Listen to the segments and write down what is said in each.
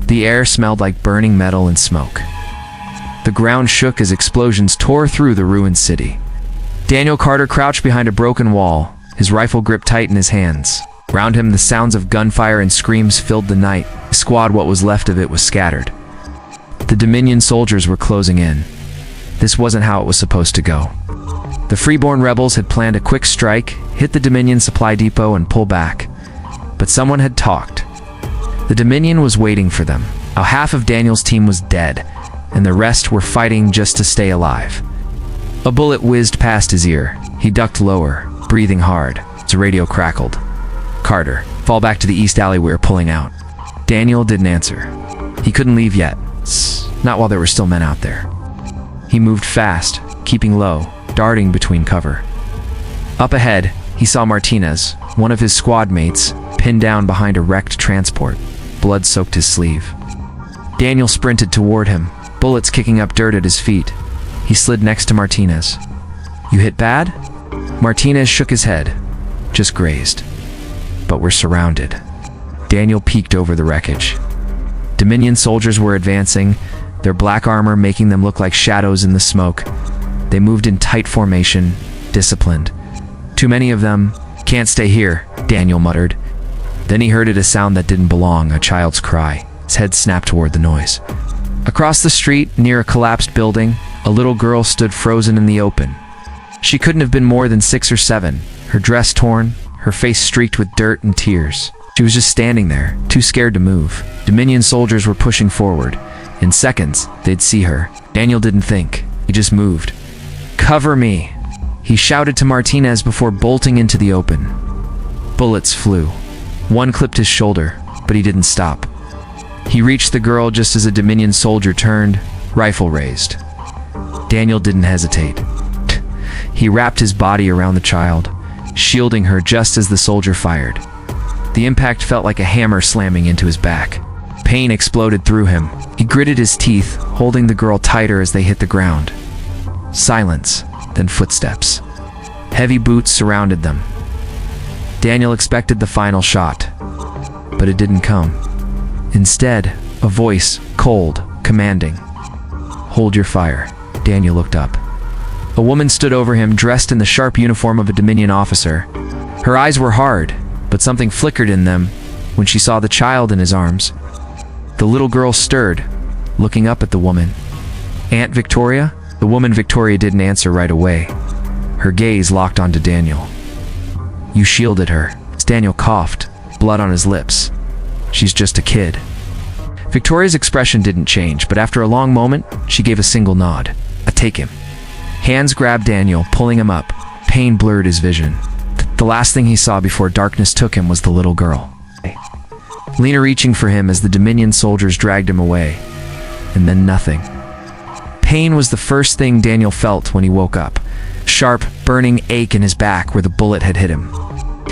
The air smelled like burning metal and smoke. The ground shook as explosions tore through the ruined city. Daniel Carter crouched behind a broken wall, his rifle gripped tight in his hands. Around him, the sounds of gunfire and screams filled the night. His squad, what was left of it, was scattered. The Dominion soldiers were closing in. This wasn't how it was supposed to go. The freeborn rebels had planned a quick strike, hit the Dominion supply depot, and pull back. But someone had talked. The Dominion was waiting for them. Now half of Daniel's team was dead, and the rest were fighting just to stay alive. A bullet whizzed past his ear. He ducked lower, breathing hard. His radio crackled. "Carter, fall back to the east alley, we're pulling out." Daniel didn't answer. He couldn't leave yet. Not while there were still men out there. He moved fast, keeping low, darting between cover. Up ahead, he saw Martinez, one of his squad mates, pinned down behind a wrecked transport. Blood soaked his sleeve. Daniel sprinted toward him, bullets kicking up dirt at his feet. He slid next to Martinez. "You hit bad?" Martinez shook his head. "Just grazed. But we're surrounded." Daniel peeked over the wreckage. Dominion soldiers were advancing, their black armor making them look like shadows in the smoke. They moved in tight formation, disciplined. "Too many of them. Can't stay here," Daniel muttered. Then he heard a sound that didn't belong, a child's cry. His head snapped toward the noise. Across the street, near a collapsed building, a little girl stood frozen in the open. She couldn't have been more than 6 or 7, her dress torn, her face streaked with dirt and tears. She was just standing there, too scared to move. Dominion soldiers were pushing forward. In seconds, they'd see her. Daniel didn't think. He just moved. "Cover me!" He shouted to Martinez before bolting into the open. Bullets flew. One clipped his shoulder, but he didn't stop. He reached the girl just as a Dominion soldier turned, rifle raised. Daniel didn't hesitate. He wrapped his body around the child, shielding her just as the soldier fired. The impact felt like a hammer slamming into his back. Pain exploded through him. He gritted his teeth, holding the girl tighter as they hit the ground. Silence, then footsteps. Heavy boots surrounded them. Daniel expected the final shot, but it didn't come. Instead, a voice, cold, commanding. "Hold your fire." Daniel looked up. A woman stood over him, dressed in the sharp uniform of a Dominion officer. Her eyes were hard, but something flickered in them when she saw the child in his arms. The little girl stirred, looking up at the woman. "Aunt Victoria?" The woman Victoria didn't answer right away. Her gaze locked onto Daniel. "You shielded her." Daniel coughed, blood on his lips. "She's just a kid." Victoria's expression didn't change, but after a long moment, she gave a single nod. "I take him." Hands grabbed Daniel, pulling him up. Pain blurred his vision. The last thing he saw before darkness took him was the little girl. Lena reaching for him as the Dominion soldiers dragged him away. And then nothing. Pain was the first thing Daniel felt when he woke up. Sharp, burning ache in his back where the bullet had hit him.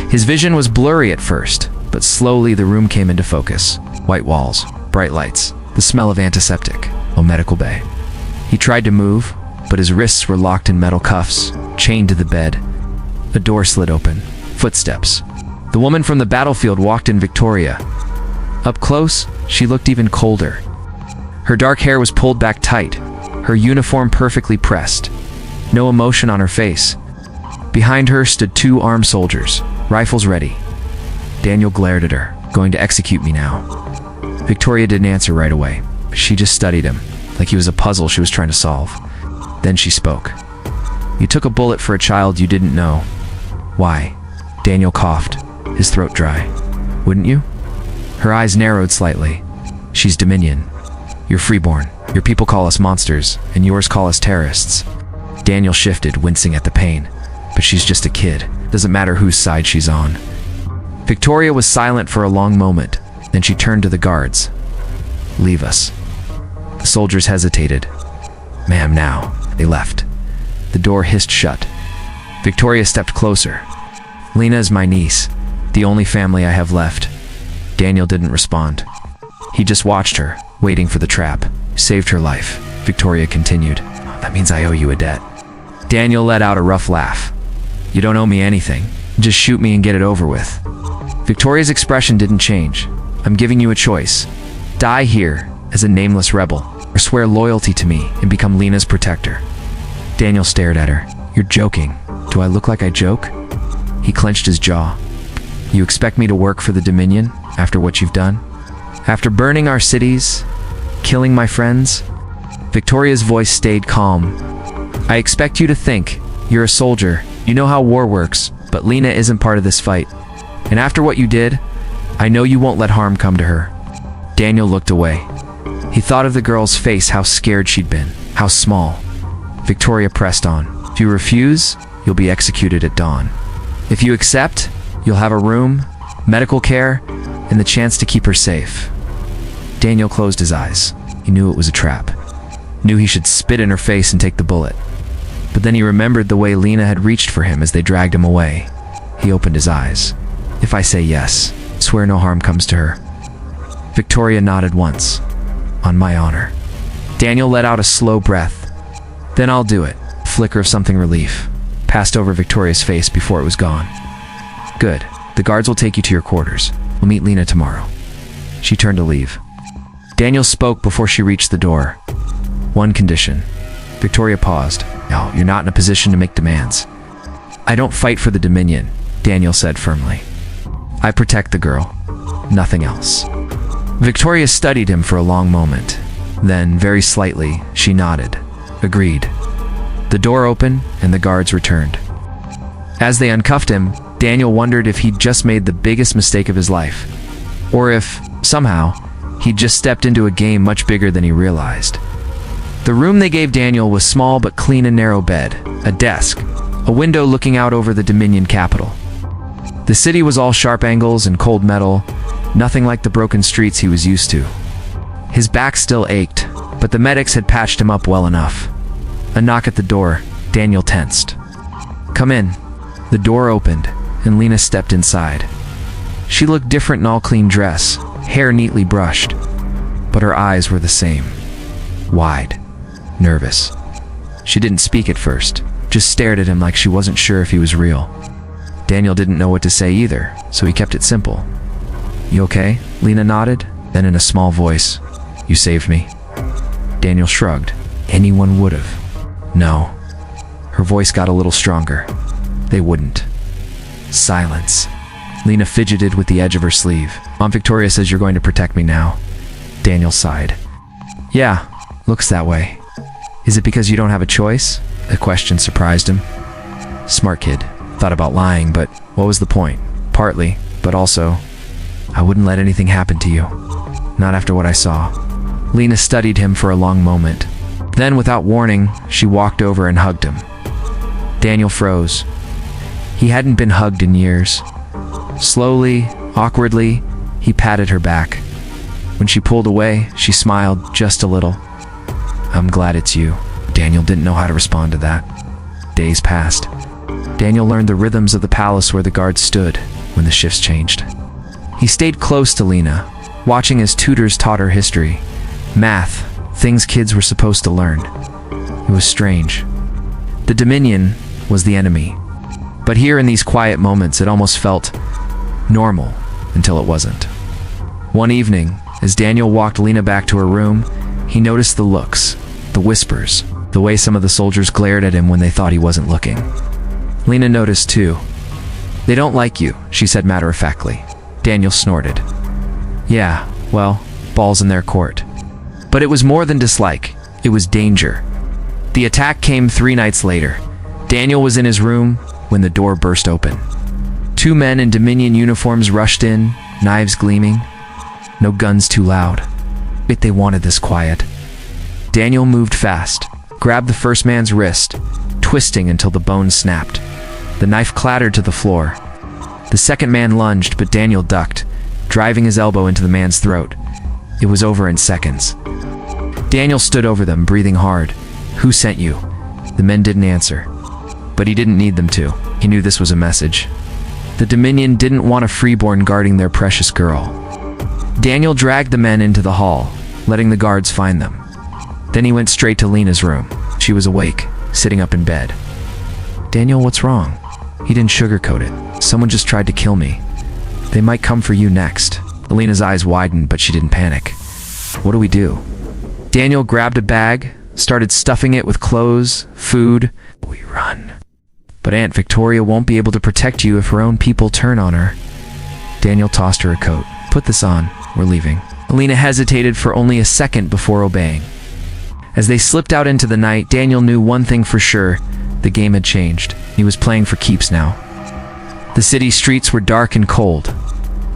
His vision was blurry at first, but slowly the room came into focus. White walls, bright lights, the smell of antiseptic, a medical bay. He tried to move, but his wrists were locked in metal cuffs, chained to the bed. A door slid open. Footsteps. The woman from the battlefield walked in. Victoria. Up close, she looked even colder. Her dark hair was pulled back tight, her uniform perfectly pressed. No emotion on her face. Behind her stood 2 armed soldiers, rifles ready. Daniel glared at her. "Going to execute me now." Victoria didn't answer right away. She just studied him, like he was a puzzle she was trying to solve. Then she spoke. "You took a bullet for a child you didn't know. Why?" Daniel coughed, his throat dry. "Wouldn't you?" Her eyes narrowed slightly. "She's Dominion. You're freeborn. Your people call us monsters, and yours call us terrorists." Daniel shifted, wincing at the pain. "But she's just a kid. Doesn't matter whose side she's on." Victoria was silent for a long moment. Then she turned to the guards. "Leave us." The soldiers hesitated. "Ma'am, now." They left. The door hissed shut. Victoria stepped closer. "Lena is my niece, the only family I have left." Daniel didn't respond. He just watched her, waiting for the trap. "Saved her life," Victoria continued. "That means I owe you a debt." Daniel let out a rough laugh. "You don't owe me anything. Just shoot me and get it over with." Victoria's expression didn't change. "I'm giving you a choice. Either Die here as a nameless rebel, or swear loyalty to me and become Lena's protector. Daniel stared at her. You're joking. Do I look like I joke? He clenched his jaw. You expect me to work for the Dominion after what you've done? After burning our cities, killing my friends? Victoria's voice stayed calm. I expect you to think. You're a soldier. You know how war works, but Lena isn't part of this fight. And after what you did, I know you won't let harm come to her. Daniel looked away. He thought of the girl's face, how scared she'd been, how small. Victoria pressed on. If you refuse, you'll be executed at dawn. If you accept, you'll have a room, medical care, and the chance to keep her safe. Daniel closed his eyes. He knew it was a trap. Knew he should spit in her face and take the bullet. But then he remembered the way Lena had reached for him as they dragged him away. He opened his eyes. If I say yes, swear no harm comes to her. Victoria nodded once. On my honor. Daniel let out a slow breath. Then I'll do it. Flicker of something relief passed over Victoria's face before it was gone. Good. The guards will take you to your quarters. We'll meet Lena tomorrow. She turned to leave. Daniel spoke before she reached the door. One condition. Victoria paused. No, you're not in a position to make demands. I don't fight for the Dominion, Daniel said firmly. I protect the girl. Nothing else. Victoria studied him for a long moment. Then, very slightly, she nodded. Agreed. The door opened, and the guards returned. As they uncuffed him, Daniel wondered if he'd just made the biggest mistake of his life. Or if, somehow, he'd just stepped into a game much bigger than he realized. The room they gave Daniel was small but clean and narrow bed, a desk, a window looking out over the Dominion capital. The city was all sharp angles and cold metal, nothing like the broken streets he was used to. His back still ached, but the medics had patched him up well enough. A knock at the door. Daniel tensed. Come in. The door opened, and Lena stepped inside. She looked different in all clean dress, hair neatly brushed, but her eyes were the same. Wide. Nervous. She didn't speak at first, just stared at him like she wasn't sure if he was real. Daniel didn't know what to say either, so he kept it simple. You okay? Lena nodded, then in a small voice, You saved me. Daniel shrugged. Anyone would've. No. Her voice got a little stronger. They wouldn't. Silence. Lena fidgeted with the edge of her sleeve. Aunt Victoria says you're going to protect me now. Daniel sighed. Yeah, looks that way. Is it because you don't have a choice? The question surprised him. Smart kid. Thought about lying, but what was the point? Partly, but also, I wouldn't let anything happen to you. Not after what I saw. Lena studied him for a long moment. Then, without warning, she walked over and hugged him. Daniel froze. He hadn't been hugged in years. Slowly, awkwardly, he patted her back. When she pulled away, she smiled just a little. I'm glad it's you. Daniel didn't know how to respond to that. Days passed. Daniel learned the rhythms of the palace where the guards stood when the shifts changed. He stayed close to Lena, watching as tutors taught her history, math, things kids were supposed to learn. It was strange. The Dominion was the enemy. But here in these quiet moments, it almost felt normal until it wasn't. One evening, as Daniel walked Lena back to her room, he noticed the looks, the whispers, the way some of the soldiers glared at him when they thought he wasn't looking. Lena noticed too. They don't like you, she said matter-of-factly. Daniel snorted. Yeah, well, ball's in their court. But it was more than dislike. It was danger. The attack came 3 nights later. Daniel was in his room when the door burst open. 2 men in Dominion uniforms rushed in, knives gleaming. No guns too loud. But they wanted this quiet. Daniel moved fast, grabbed the first man's wrist, twisting until the bone snapped. The knife clattered to the floor. The second man lunged, but Daniel ducked, driving his elbow into the man's throat. It was over in seconds. Daniel stood over them, breathing hard. Who sent you? The men didn't answer. But he didn't need them to. He knew this was a message. The Dominion didn't want a freeborn guarding their precious girl. Daniel dragged the men into the hall, letting the guards find them. Then he went straight to Lena's room. She was awake, sitting up in bed. Daniel, what's wrong? He didn't sugarcoat it. Someone just tried to kill me. They might come for you next. Lena's eyes widened, but she didn't panic. What do we do? Daniel grabbed a bag, started stuffing it with clothes, food. We run. But Aunt Victoria won't be able to protect you if her own people turn on her. Daniel tossed her a coat. Put this on. We're leaving. Alina hesitated for only a second before obeying. As they slipped out into the night, Daniel knew one thing for sure. The game had changed. He was playing for keeps now. The city streets were dark and cold.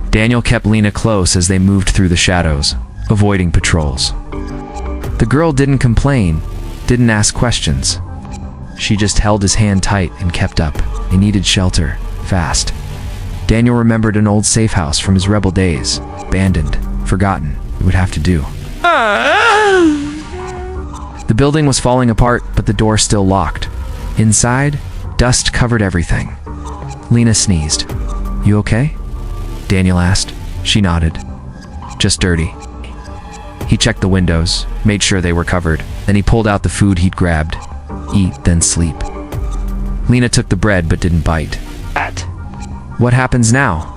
Daniel kept Lena close as they moved through the shadows, avoiding patrols. The girl didn't complain, didn't ask questions. She just held his hand tight and kept up. They needed shelter, fast. Daniel remembered an old safe house from his rebel days. Abandoned, forgotten. It would have to do. The building was falling apart, but the door still locked. Inside, dust covered everything. Lena sneezed. You okay? Daniel asked. She nodded. Just dirty. He checked the windows, made sure they were covered. Then he pulled out the food he'd grabbed. Eat, then sleep. Lena took the bread but didn't bite. What happens now?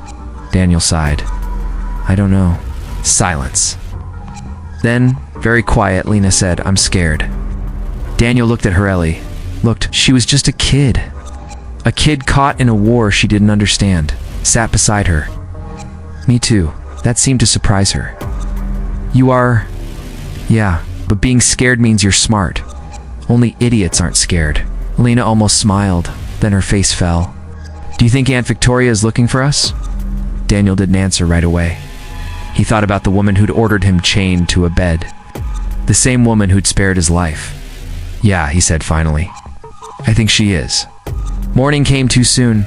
Daniel sighed. I don't know. Silence. Then, very quiet, Lena said, I'm scared. Daniel looked at Horelli. Looked, she was just a kid. A kid caught in a war she didn't understand. Sat beside her. Me too. That seemed to surprise her. You are... Yeah, but being scared means you're smart. Only idiots aren't scared. Lena almost smiled, then her face fell. Do you think Aunt Victoria is looking for us? Daniel didn't answer right away. He thought about the woman who'd ordered him chained to a bed. The same woman who'd spared his life. Yeah, he said finally. I think she is. Morning came too soon.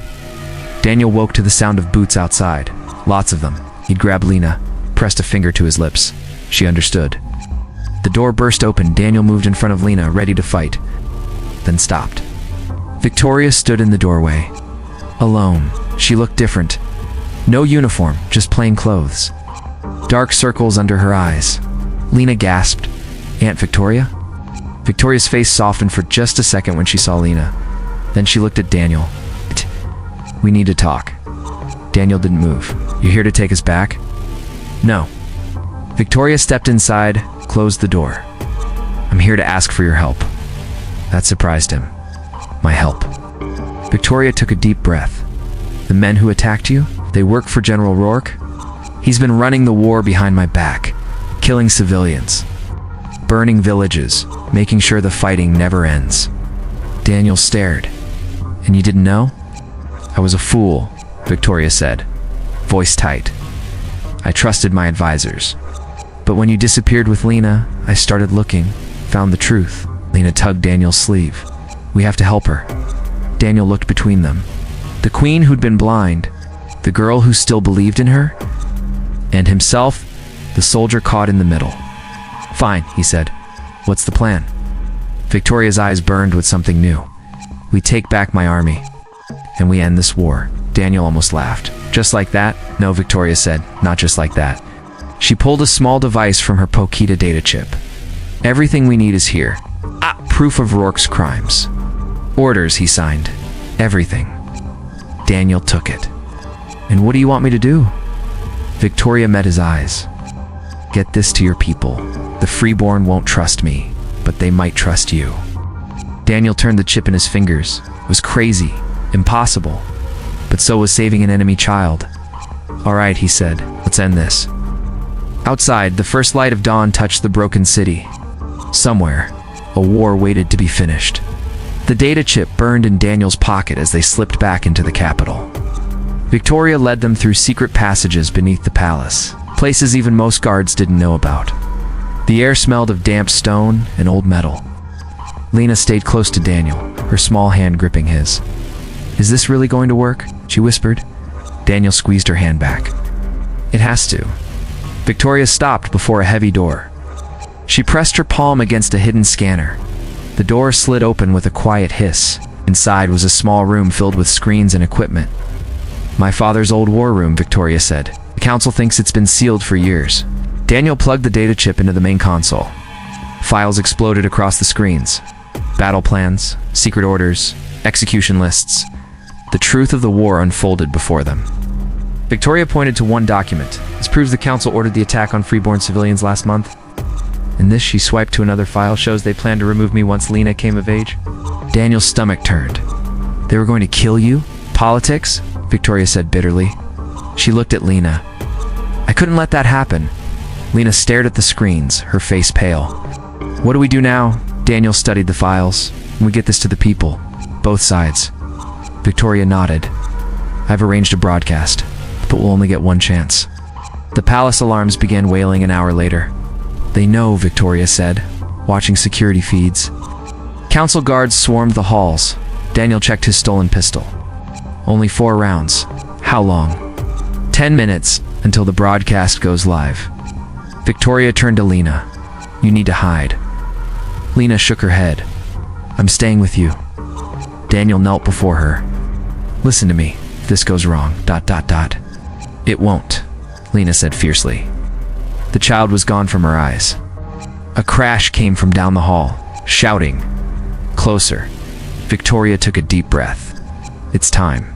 Daniel woke to the sound of boots outside. Lots of them. He'd grabbed Lena, pressed a finger to his lips. She understood. The door burst open. Daniel moved in front of Lena, ready to fight, then stopped. Victoria stood in the doorway. Alone. She looked different. No uniform, just plain clothes. Dark circles under her eyes. Lena gasped. Aunt Victoria? Victoria's face softened for just a second when she saw Lena. Then she looked at Daniel. We need to talk. Daniel didn't move. You here to take us back? No. Victoria stepped inside, closed the door. I'm here to ask for your help. That surprised him. My help. Victoria took a deep breath. The men who attacked you, they work for General Rourke? He's been running the war behind my back, killing civilians, burning villages, making sure the fighting never ends. Daniel stared. And you didn't know? I was a fool, Victoria said, voice tight. I trusted my advisors. But when you disappeared with Lena, I started looking, found the truth. Lena tugged Daniel's sleeve. We have to help her. Daniel looked between them. The queen who'd been blind, the girl who still believed in her, and himself, the soldier caught in the middle. Fine, he said. What's the plan? Victoria's eyes burned with something new. We take back my army, and we end this war. Daniel almost laughed. Just like that? No, Victoria said. Not just like that. She pulled a small device from her Pokita data chip. Everything we need is here. Proof of Rourke's crimes. Orders he signed. Everything. Daniel took it. And what do you want me to do? Victoria met his eyes. Get this to your people. The freeborn won't trust me, but they might trust you. Daniel turned the chip in his fingers. It was crazy, impossible, but so was saving an enemy child. All right, he said, let's end this. Outside, the first light of dawn touched the broken city. Somewhere, a war waited to be finished. The data chip burned in Daniel's pocket as they slipped back into the capital. Victoria led them through secret passages beneath the palace, places even most guards didn't know about. The air smelled of damp stone and old metal. Lena stayed close to Daniel, her small hand gripping his. Is this really going to work? She whispered. Daniel squeezed her hand back. It has to. Victoria stopped before a heavy door. She pressed her palm against a hidden scanner. The door slid open with a quiet hiss. Inside was a small room filled with screens and equipment. My father's old war room, Victoria said. The council thinks it's been sealed for years. Daniel plugged the data chip into the main console. Files exploded across the screens. Battle plans, secret orders, execution lists. The truth of the war unfolded before them. Victoria pointed to one document. This proves the council ordered the attack on freeborn civilians last month. And this, she swiped to another file, shows they plan to remove me once Lena came of age. Daniel's stomach turned. They were going to kill you? Politics? Victoria said bitterly. She looked at Lena. I couldn't let that happen. Lena stared at the screens, her face pale. What do we do now? Daniel studied the files. We get this to the people. Both sides. Victoria nodded. I've arranged a broadcast, but we'll only get one chance. The palace alarms began wailing an hour later. They know, Victoria said, watching security feeds. Council guards swarmed the halls. Daniel checked his stolen pistol. Only 4 rounds. How long? 10 minutes, until the broadcast goes live. Victoria turned to Lena. You need to hide. Lena shook her head. I'm staying with you. Daniel knelt before her. Listen to me. If this goes wrong, ... It won't, Lena said fiercely. The child was gone from her eyes. A crash came from down the hall, shouting. Closer. Victoria took a deep breath. It's time.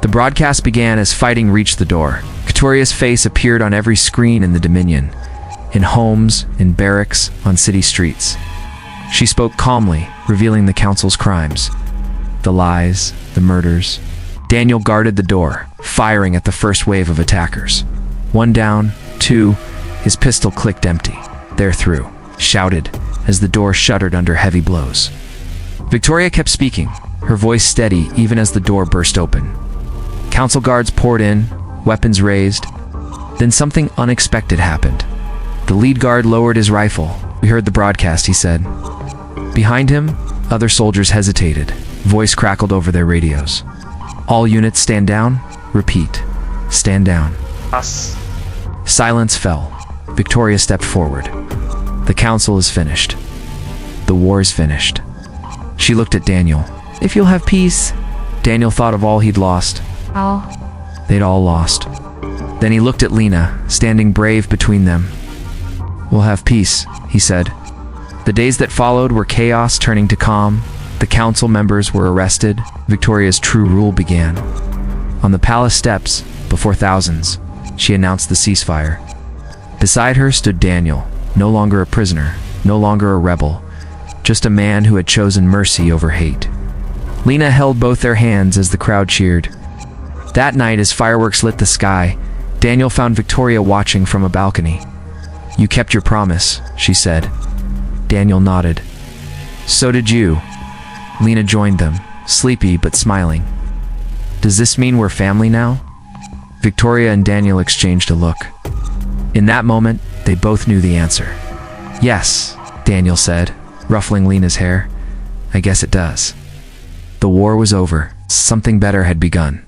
The broadcast began as fighting reached the door. Victoria's face appeared on every screen in the Dominion, in homes, in barracks, on city streets. She spoke calmly, revealing the council's crimes. The lies, the murders. Daniel guarded the door, firing at the first wave of attackers. 1 down, 2, his pistol clicked empty. They're through, shouted, as the door shuddered under heavy blows. Victoria kept speaking, her voice steady even as the door burst open. Council guards poured in, weapons raised. Then something unexpected happened. The lead guard lowered his rifle. We heard the broadcast, he said. Behind him, other soldiers hesitated. Voice crackled over their radios. All units stand down. Repeat. Stand down. Us. Silence fell. Victoria stepped forward. The council is finished. The war is finished. She looked at Daniel. If you'll have peace. Daniel thought of all he'd lost. They'd all lost. Then he looked at Lena, standing brave between them. We'll have peace, he said. The days that followed were chaos turning to calm. The council members were arrested. Victoria's true rule began. On the palace steps, before thousands, she announced the ceasefire. Beside her stood Daniel, no longer a prisoner, no longer a rebel, just a man who had chosen mercy over hate. Lena held both their hands as the crowd cheered. That night, as fireworks lit the sky, Daniel found Victoria watching from a balcony. You kept your promise, she said. Daniel nodded. So did you. Lena joined them, sleepy but smiling. Does this mean we're family now? Victoria and Daniel exchanged a look. In that moment, they both knew the answer. Yes, Daniel said, ruffling Lena's hair. I guess it does. The war was over. Something better had begun.